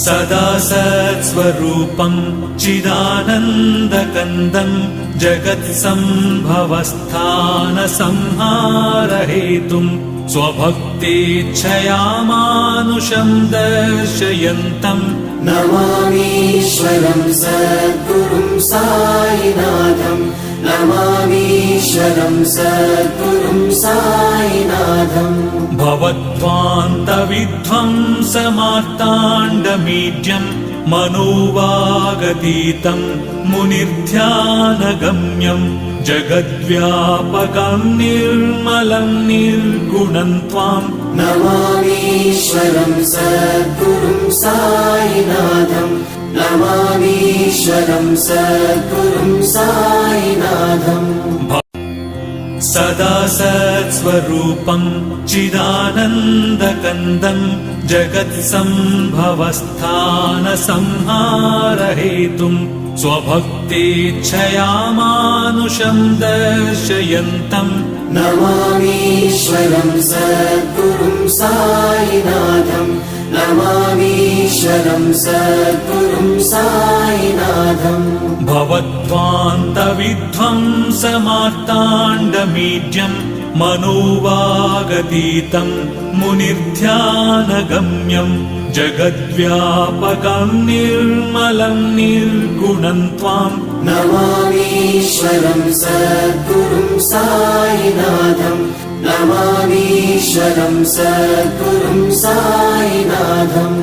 सदा सत्स्वरूपं चिदानन्दकन्दं जगत्सम्भवस्थानसंहारहेतुं स्वभक्तेच्छया मानुषं दर्शयन्तं नमामीश्वरं सद्गुरुं साईनाथं नमामीश्वरं सद्गुरुं साईनाथं भवद्वान्तविध्वंसमार्ताण्डमीड्यं मनोवागतीतं मुनिर्ध्यानगम्यं जगद्व्यापकं निर्मलं निर्गुणं त्वां नमामीश्वरं सद्गुरुं साईनाथं नमामीश्वरं सद्गुरुं साईनाथं सदा सत्स्वरूपं चिदानन्दकन्दं जगत्सम्भवस्थानसंहारहेतुं स्वभक्तेच्छया मानुषं दर्शयन्तं नमामीश्वरं सद्गुरुं साईनाथं नमामीश्वरं सद्गुरुं साईनाथं भवद्वान्तविध्वंसमार्ताण्डमीड्यं मनोवागतीतं मुनिर्ध्यानगम्यं जगद्व्यापकं निर्मलं निर्गुणं त्वां नमामीश्वरं सद्गुरुं साईनाथं नमामीश्वरं सद्गुरुं साईनाथं